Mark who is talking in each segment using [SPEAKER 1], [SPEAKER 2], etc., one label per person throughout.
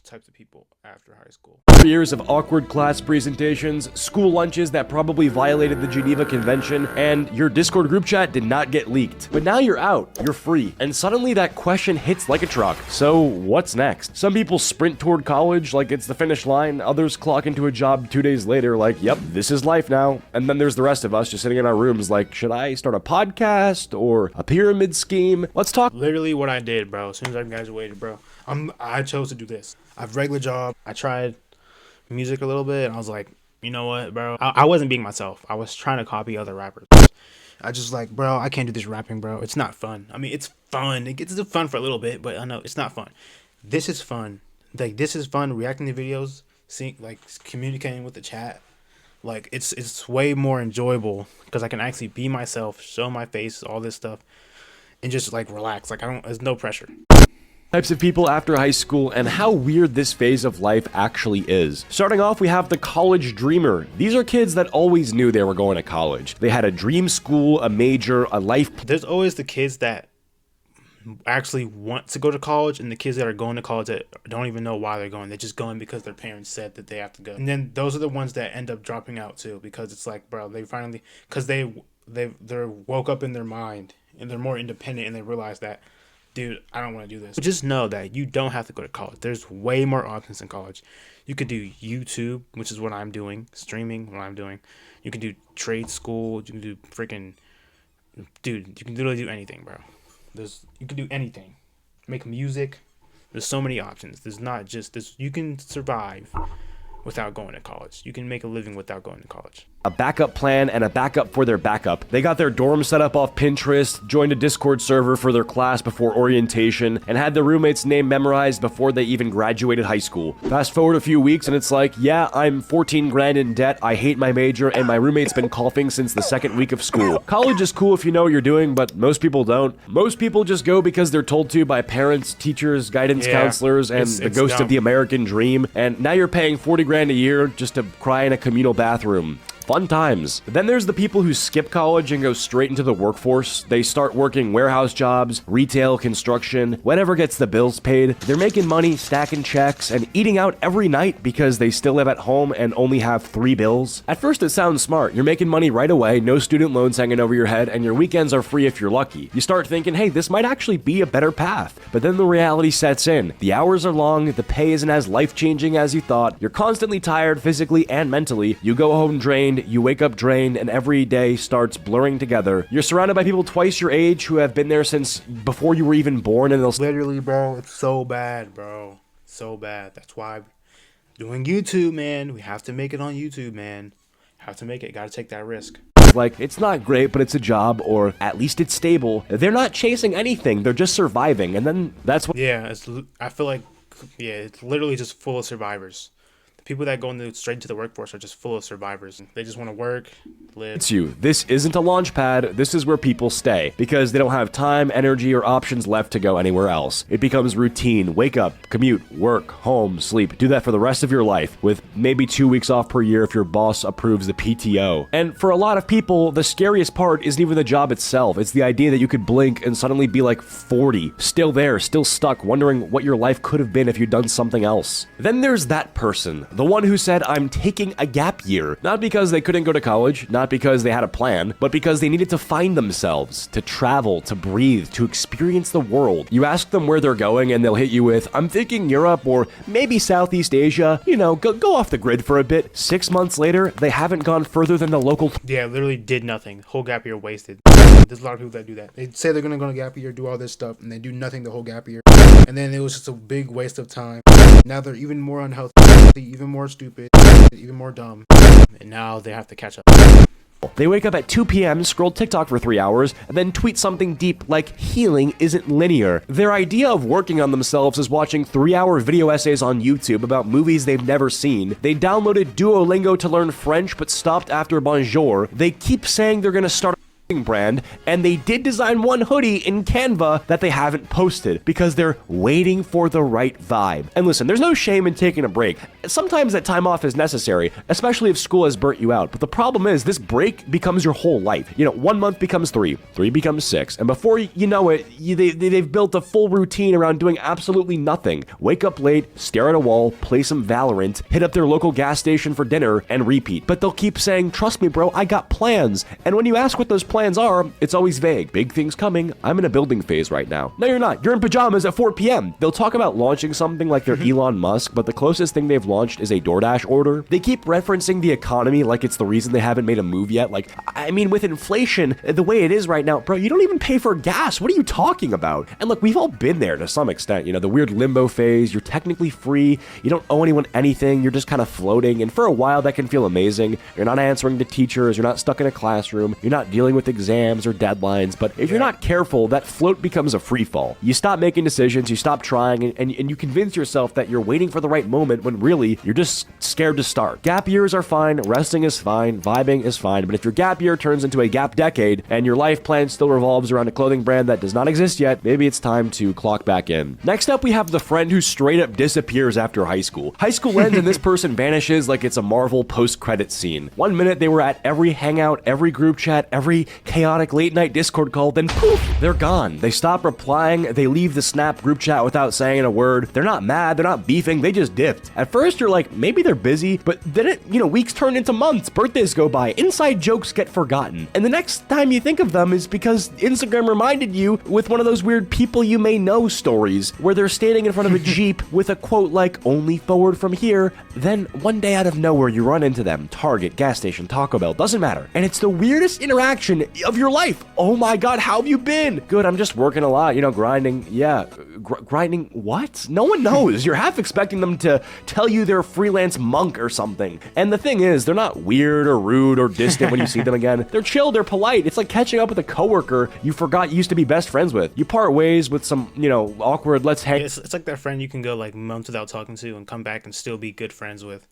[SPEAKER 1] types of people after high school.
[SPEAKER 2] Years of awkward class presentations, school lunches that probably violated the Geneva Convention, and your Discord group chat did not get leaked. But now you're out, you're free, and suddenly that question hits like a truck. So what's next? Some people sprint toward college like it's the finish line, others clock into a job 2 days later like, yep, this is life now. And then there's the rest of us just sitting in our rooms like, should I start a podcast or a pyramid scheme? Let's talk.
[SPEAKER 1] Literally what I did, bro. As soon as I graduated, bro, I chose to do this. I have a regular job. I tried music a little bit, and I was like, you know what, bro? I wasn't being myself. I was trying to copy other rappers. I just like, bro, I can't do this rapping, bro. It's not fun. I mean, it's fun. It gets fun for a little bit, but I know it's not fun. This is fun. Like, this is fun. Reacting to videos, seeing, like, communicating with the chat. Like, it's way more enjoyable because I can actually be myself, show my face, all this stuff, and just like relax. Like, there's no pressure.
[SPEAKER 2] Types of people after high school and how weird this phase of life actually is. Starting off, we have the college dreamer. These are kids that always knew they were going to college. They had a dream school, a major, a life.
[SPEAKER 1] There's always the kids that actually want to go to college and the kids that are going to college that don't even know why they're going. They're just going because their parents said that they have to go. And then those are the ones that end up dropping out too, because it's like, bro, they finally, because they're woke up in their mind and they're more independent and they realize that, dude, I don't want to do this. But just know that you don't have to go to college. There's way more options in college. You could do YouTube, which is what I'm doing, streaming, what I'm doing. You can do trade school. You can do freaking, dude, you can literally do anything, bro. You can do anything. Make music. There's so many options. There's not just this. You can survive without going to college. You can make a living without going to college.
[SPEAKER 2] A backup plan and a backup for their backup. They got their dorm set up off Pinterest, joined a Discord server for their class before orientation, and had their roommate's name memorized before they even graduated high school. Fast forward a few weeks and it's like, yeah, I'm 14 grand in debt, I hate my major, and my roommate's been coughing since the second week of school. College is cool if you know what you're doing, but most people don't. Most people just go because they're told to by parents, teachers, guidance counselors, and the ghost
[SPEAKER 1] dumb.
[SPEAKER 2] of the American dream, and now you're paying 40 grand a year just to cry in a communal bathroom. Fun times. Then there's the people who skip college and go straight into the workforce. They start working warehouse jobs, retail, construction, whatever gets the bills paid. They're making money, stacking checks, and eating out every night because they still live at home and only have 3 bills. At first it sounds smart. You're making money right away, no student loans hanging over your head, and your weekends are free if you're lucky. You start thinking, hey, this might actually be a better path. But then the reality sets in. The hours are long, the pay isn't as life-changing as you thought, you're constantly tired physically and mentally, you go home drained, you wake up drained, and every day starts blurring together. You're surrounded by people twice your age who have been there since before you were even born, and they'll
[SPEAKER 1] Literally, bro, it's so bad, bro. So bad. That's why doing YouTube, man. We have to make it on YouTube, man. Have to make it. Gotta take that risk.
[SPEAKER 2] like, it's not great, but it's a job, or at least it's stable. They're not chasing anything, they're just surviving, and then that's what—
[SPEAKER 1] Yeah, I feel like, yeah, it's literally just full of survivors. People that go straight into the workforce are just full of survivors. They just want to work, live.
[SPEAKER 2] It's you. This isn't a launch pad. This is where people stay because they don't have time, energy, or options left to go anywhere else. It becomes routine. Wake up, commute, work, home, sleep. Do that for the rest of your life with maybe 2 weeks off per year if your boss approves the PTO. And for a lot of people, the scariest part isn't even the job itself. It's the idea that you could blink and suddenly be like 40, still there, still stuck, wondering what your life could have been if you'd done something else. Then there's that person. The one who said, I'm taking a gap year. Not because they couldn't go to college, not because they had a plan, but because they needed to find themselves, to travel, to breathe, to experience the world. You ask them where they're going and they'll hit you with, I'm thinking Europe or maybe Southeast Asia. You know, go off the grid for a bit. 6 months later, they haven't gone further than the local—
[SPEAKER 1] Yeah, literally did nothing. Whole gap year wasted. There's a lot of people that do that. They say they're going to go on a gap year, do all this stuff, and they do nothing the whole gap year. And then it was just a big waste of time. Now they're even more unhealthy, even more stupid, even more dumb. And now they have to catch up.
[SPEAKER 2] They wake up at 2 p.m., scroll TikTok for 3 hours, and then tweet something deep like, healing isn't linear. Their idea of working on themselves is watching 3-hour video essays on YouTube about movies they've never seen. They downloaded Duolingo to learn French but stopped after bonjour. They keep saying they're gonna start— brand, and they did design one hoodie in Canva that they haven't posted because they're waiting for the right vibe. And listen, there's no shame in taking a break. Sometimes that time off is necessary, especially if school has burnt you out. But the problem is this break becomes your whole life. 1 month becomes 3, 3 becomes 6, and before you know it, they've built a full routine around doing absolutely nothing. Wake up late, stare at a wall, play some Valorant, hit up their local gas station for dinner, and repeat. But they'll keep saying, trust me, bro, I got plans. And when you ask what those plans are, it's always vague. Big things coming. I'm in a building phase right now. No, you're not. You're in pajamas at 4 p.m. They'll talk about launching something like they're Elon Musk, but the closest thing they've launched is a DoorDash order. They keep referencing the economy like it's the reason they haven't made a move yet. Like, I mean, with inflation the way it is right now, bro, you don't even pay for gas. What are you talking about? And look, we've all been there to some extent. The weird limbo phase. You're technically free. You don't owe anyone anything. You're just kind of floating. And for a while, that can feel amazing. You're not answering to teachers. You're not stuck in a classroom. You're not dealing with exams or deadlines. But if you're not careful, that float becomes a free fall. You stop making decisions. You stop trying. And you convince yourself that you're waiting for the right moment when really you're just scared to start. Gap years are fine. Resting is fine. Vibing is fine. But if your gap year turns into a gap decade and your life plan still revolves around a clothing brand that does not exist yet, maybe it's time to clock back in. Next up, we have the friend who straight up disappears after high school. High school ends and this person vanishes like it's a Marvel post-credit scene. 1 minute they were at every hangout, every group chat, every chaotic late night Discord call, then poof, they're gone. They stop replying, they leave the Snap group chat without saying a word. They're not mad, they're not beefing, they just dipped. At first you're like, maybe they're busy, but then weeks turn into months, birthdays go by, inside jokes get forgotten. And the next time you think of them is because Instagram reminded you with one of those weird people you may know stories where they're standing in front of a Jeep with a quote like, only forward from here. Then one day out of nowhere, you run into them. Target, gas station, Taco Bell, doesn't matter. And it's the weirdest interaction of your life. Oh my God, how have you been? Good, I'm just working a lot, grinding. Yeah, grinding what? No one knows. You're half expecting them to tell you they're a freelance monk or something. And the thing is, they're not weird or rude or distant when you see them again. They're chill, they're polite. It's like catching up with a coworker you forgot you used to be best friends with. You part ways with some, awkward, let's hang.
[SPEAKER 1] It's like that friend you can go like months without talking to and come back and still be good friends with.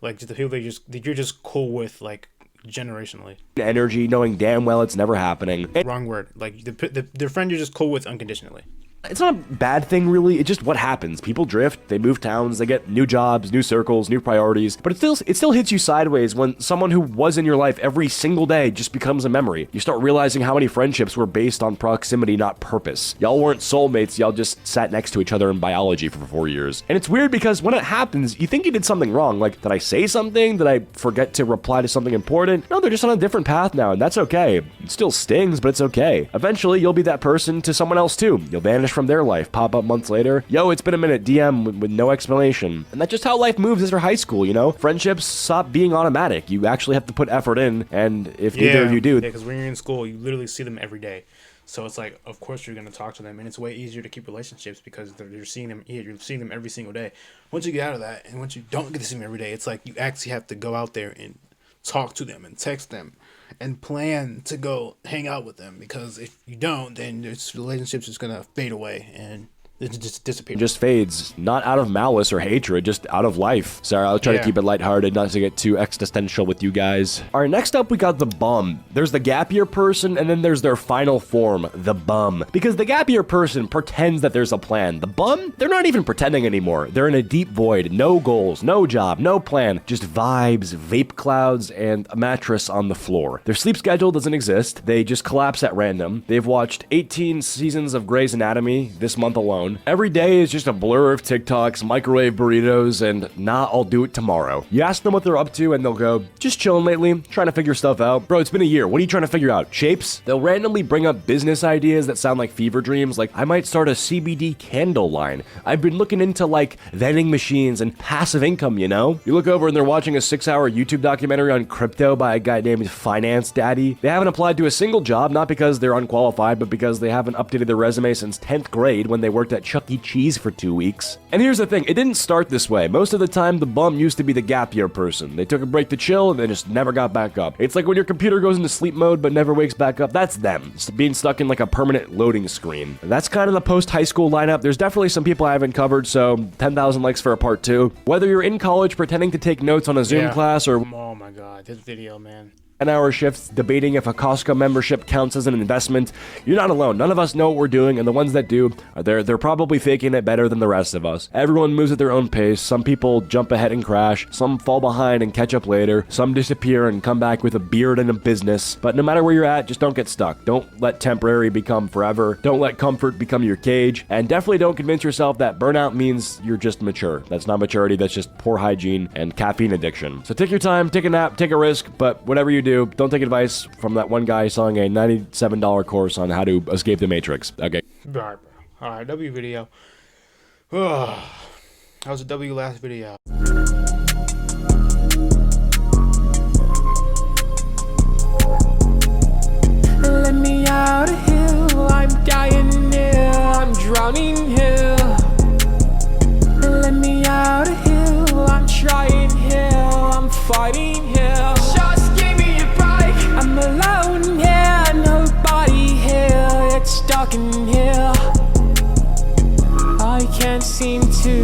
[SPEAKER 1] Like the people that you're just cool with, like generationally.
[SPEAKER 2] Energy, knowing damn well it's never happening.
[SPEAKER 1] Wrong word. Like the friend you're just cool with unconditionally.
[SPEAKER 2] It's not a bad thing, really. It's just what happens. People drift, they move towns, they get new jobs, new circles, new priorities. But it still hits you sideways when someone who was in your life every single day just becomes a memory. You start realizing how many friendships were based on proximity, not purpose. Y'all weren't soulmates, y'all just sat next to each other in biology for 4 years. And it's weird because when it happens, you think you did something wrong. Like, did I say something? Did I forget to reply to something important? No, they're just on a different path now, and that's okay. It still stings, but it's okay. Eventually, you'll be that person to someone else too. You'll vanish from their life, pop up months later. Yo, it's been a minute, DM with no explanation. And that's just how life moves after high school, Friendships stop being automatic. You actually have to put effort in, and if neither of you do...
[SPEAKER 1] Yeah, because when you're in school, you literally see them every day. So it's like, of course you're going to talk to them, and it's way easier to keep relationships because you're seeing them every single day. Once you get out of that, and once you don't get to see them every day, it's like you actually have to go out there and talk to them and text them and plan to go hang out with them, because if you don't, then this relationship's just gonna fade away and it just disappears.
[SPEAKER 2] Just fades, not out of malice or hatred, just out of life. Sorry, I'll try to keep it lighthearted, not to get too existential with you guys. All right, next up, we got the bum. There's the gap year person, and then there's their final form, the bum. Because the gap year person pretends that there's a plan. The bum, they're not even pretending anymore. They're in a deep void, no goals, no job, no plan, just vibes, vape clouds, and a mattress on the floor. Their sleep schedule doesn't exist. They just collapse at random. They've watched 18 seasons of Grey's Anatomy this month alone. Every day is just a blur of TikToks, microwave burritos, and I'll do it tomorrow. You ask them what they're up to, and they'll go, just chilling lately, trying to figure stuff out. Bro, it's been a year. What are you trying to figure out? Shapes? They'll randomly bring up business ideas that sound like fever dreams, like, I might start a CBD candle line. I've been looking into, vending machines and passive income, You look over and they're watching a 6-hour YouTube documentary on crypto by a guy named Finance Daddy. They haven't applied to a single job, not because they're unqualified, but because they haven't updated their resume since 10th grade when they worked at Chuck E. Cheese for 2 weeks. And here's the thing, it didn't start this way. Most of the time, the bum used to be the gap year person. They took a break to chill and then just never got back up. It's like when your computer goes into sleep mode but never wakes back up. That's them. It's being stuck in a permanent loading screen. That's kind of the post-high school lineup. There's definitely some people I haven't covered, so 10,000 likes for a part 2. Whether you're in college pretending to take notes on a Zoom class or...
[SPEAKER 1] Oh my god, this video, man.
[SPEAKER 2] 10-hour shifts debating if a Costco membership counts as an investment. You're not alone. None of us know what we're doing, and the ones that do, they're probably faking it better than the rest of us. Everyone moves at their own pace. Some people jump ahead and crash. Some fall behind and catch up later. Some disappear and come back with a beard and a business. But no matter where you're at, just don't get stuck. Don't let temporary become forever. Don't let comfort become your cage. And definitely don't convince yourself that burnout means you're just mature. That's not maturity. That's just poor hygiene and caffeine addiction. So take your time, take a nap, take a risk, but whatever you do, don't take advice from that one guy selling a $97 course on how to escape the Matrix. Okay.
[SPEAKER 1] Alright, bro. Alright, W video. That was a W last video.
[SPEAKER 3] Let me out of here, I'm dying here, I'm drowning here. Let me out of here, I'm trying here, I'm fighting here. Just give me a break, I'm alone here, nobody here, it's dark in here. I can't seem to